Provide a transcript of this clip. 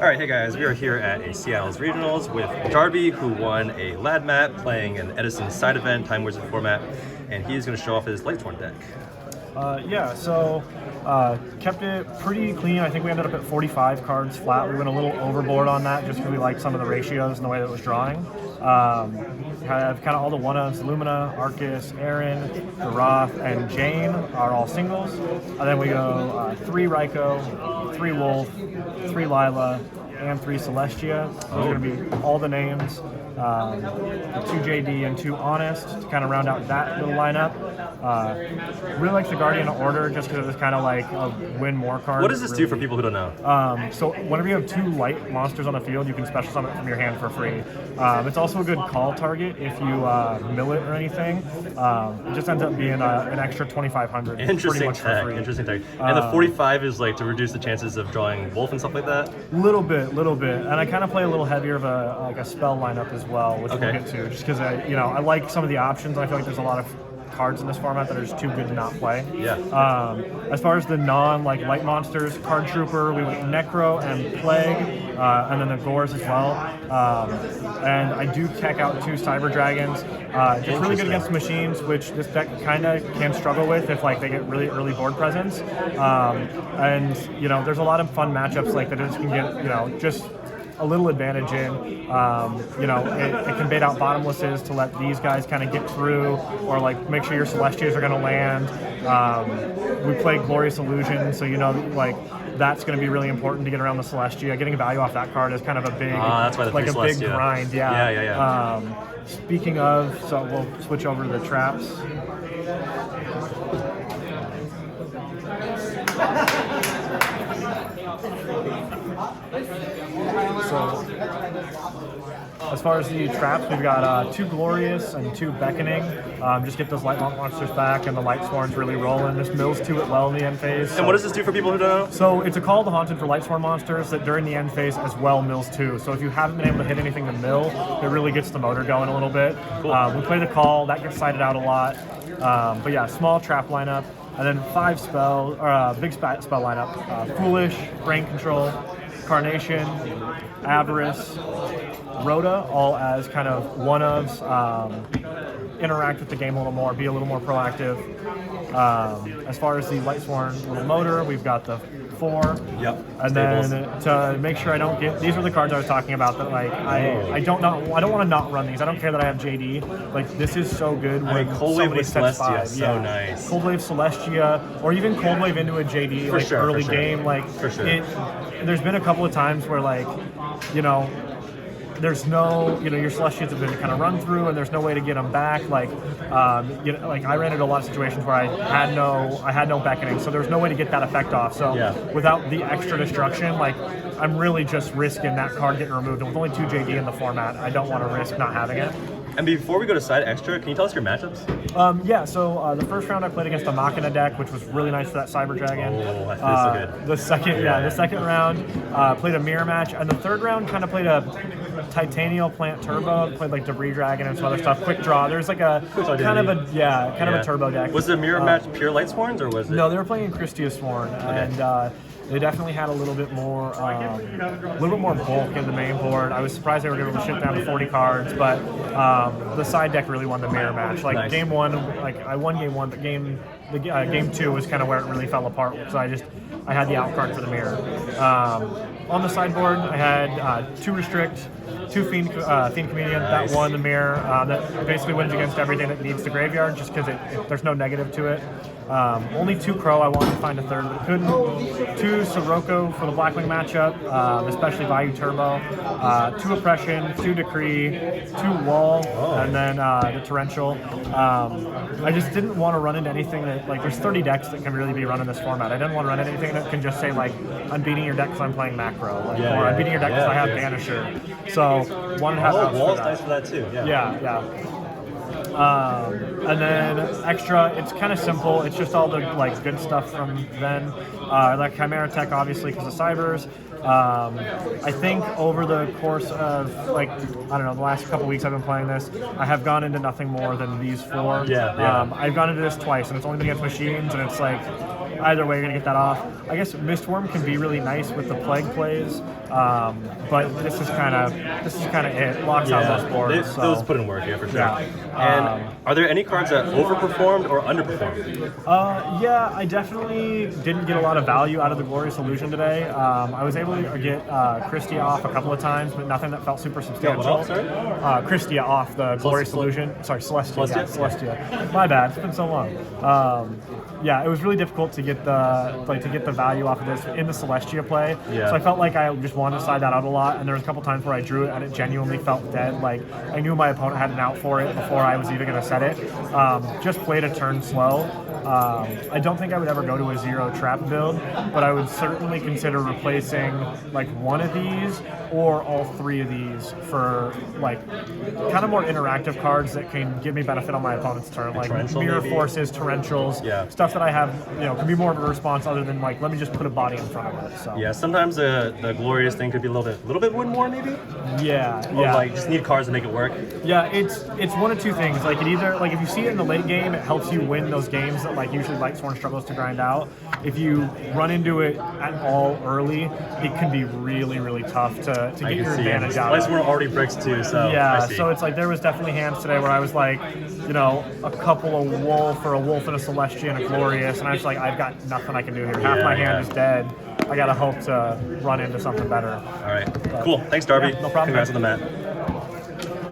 Alright, hey guys, we are here at a Seattle's Regionals with Darby, who won a Lad Mat playing an Edison side event, Time Wizard format, and he's going to show off his Lightsworn deck. Kept it pretty clean. I think we ended up at 45 cards flat. We went a little overboard on that just because we liked some of the ratios and the way that it was drawing. Have kind of all the one-ofs: Lumina, Arcus, Aaron, Garoth, and Jane are all singles. And then we go 3 Raikou, 3 Wolf, 3 Lila, and 3 Celestia. Those are going to be all the names. 2 JD and 2 Honest to kind of round out that little lineup. Really like the Guardian of Order just because it's kind of like a win more card. What does this do for people who don't know? So whenever you have 2 light monsters on the field, you can special summon it from your hand for free. It's also a good call target if you mill it or anything. It just ends up being an extra 2,500. Interesting tech. Interesting tech. And the 45 is like to reduce the chances of drawing Wolf and stuff like that. Little bit. And I kind of play a little heavier of a spell lineup as well, which we'll get to. Just because I like some of the options. I feel like there's a lot of cards in this format that are just too good to not play. Yeah. As far as the light monsters, Card Trooper, we went Necro and Plague, and then the Gores as well. And I do tech out 2 Cyber Dragons. It's really good against machines, which this deck kind of can struggle with if they get really early board presence. And there's a lot of fun matchups that it can get just a little advantage in. It can bait out bottomlesses to let these guys kind of get through, or make sure your Celestias are going to land. We play Glorious Illusion, so that's going to be really important to get around the Celestia. Getting value off that card is kind of a big, that's why big grind. Yeah. Speaking of, so we'll switch over to the traps. So, as far as the traps, we've got 2 Glorious and 2 Beckoning. Just get those light monsters back, and the Lightsworn's really rolling. This mills 2 it well in the end phase. And what does this do for people who don't know? So it's a Call of the Haunted for Lightsworn monsters that during the end phase as well mills 2. So if you haven't been able to hit anything to mill, it really gets the motor going a little bit. Cool. We play the Call, that gets sided out a lot. But yeah, small trap lineup. And then 5 spell, or big spell lineup. Foolish, Brain Control, Carnation, Avarice, Rhoda, all as kind of one-ofs. Interact with the game a little more, be a little more proactive. As far as the Lightsworn little motor, we've got the 4. Yep. And Stables. then to make sure I don't get, these are the cards I was talking about that I don't want to not run these. I don't care that I have JD. This is so good. Cold Wave with Celestia, so nice. Cold Wave Celestia, or even Cold Wave into a JD early game. For sure. There's been a couple of times where there's no, your Celestials have been kind of run through, and there's no way to get them back. I ran into a lot of situations where I had no beckoning, so there's no way to get that effect off. So without the extra destruction, I'm really just risking that card getting removed. And with only 2 JD in the format, I don't want to risk not having it. And before we go to side extra, can you tell us your matchups? So the first round I played against a Machina deck, which was really nice for that Cyber Dragon. Oh, that feels so good. The second round played a mirror match, and the third round kind of played a Titanial Plant Turbo, played Debris Dragon and some other stuff. Quick draw. There's a turbo deck. Was the mirror match pure Lightsworns, or was it? No, they were playing Christiasworn, and they definitely had a little bit more bulk in the main board. I was surprised they were able to ship down to 40 cards, but the side deck really won the mirror match. Nice. Game 1, I won game 1, but game 2 was kind of where it really fell apart. So I had the out card for the mirror. On the sideboard, I had 2 Restrict, 2 Fiend Comedian. Nice. That won the mirror. That basically wins against everything that needs the graveyard, just because there's no negative to it. Only 2 Crow. I wanted to find a third, but couldn't. 2 Sirocco for the Blackwing matchup, especially Bayou Turbo. 2 Oppression, 2 Decree, 2 Wall, and then the Torrential. I just didn't want to run into anything that, there's 30 decks that can really be run in this format. I didn't want to run into anything that can just say, I'm beating your deck because I'm playing Macro, or I'm beating your deck because I have Banisher. So, wanted to have Wall's nice for that too. Yeah. And then extra, it's kind of simple. It's just all the like good stuff from then. Like Chimera Tech, obviously, because of Cybers. I think over the course of like, I don't know, the last couple weeks I've been playing this, I have gone into nothing more than these 4. I've gone into this twice, and it's only been against machines, and it's like, either way, you're gonna get that off. I guess Mistworm can be really nice with the plague plays, but this is kind of it. Locks out those boards. Those put in work here for sure. Yeah. And are there any cards that overperformed or underperformed? Yeah, I definitely didn't get a lot of value out of the Glorious Illusion today. I was able to get Christia off a couple of times, but nothing that felt super substantial. What else, sorry? Christia off the Glorious Illusion. Sorry, Celestia. Celestia? Yeah, Celestia. My bad. It's been so long. Yeah, it was really difficult to get the value off of this in the Celestia play. Yeah. So I felt like I just wanted to side that out a lot, and there was a couple times where I drew it and it genuinely felt dead. Like I knew my opponent had an out for it before I was even going to set it. Just played a turn slow. I don't think I would ever go to a 0 trap build, but I would certainly consider replacing like one of these or all 3 of these for like kind of more interactive cards that can give me benefit on my opponent's turn, like Mirror maybe? Forces, Torrentials, stuff that I have, can be more of a response other than like, let me just put a body in front of it. So Yeah, sometimes the Glorious thing could be a little bit more maybe? Yeah. Or like just need cards to make it work? Yeah, it's one of two things. Like it either if you see it in the late game, it helps you win those games that like usually Lightsworn struggles to grind out. If you run into it at all early, it can be really, really tough to get your advantage out. Lightsworn already bricks too, so yeah, so it's like there was definitely hands today where I was like, a couple of wolf or a wolf and a Celestia and a Glorious, and I was like, I've got nothing I can do here. Half my hand is dead. I gotta hope to run into something better. All right, cool. Thanks, Darby. Yeah, no problem. Congrats on the mat.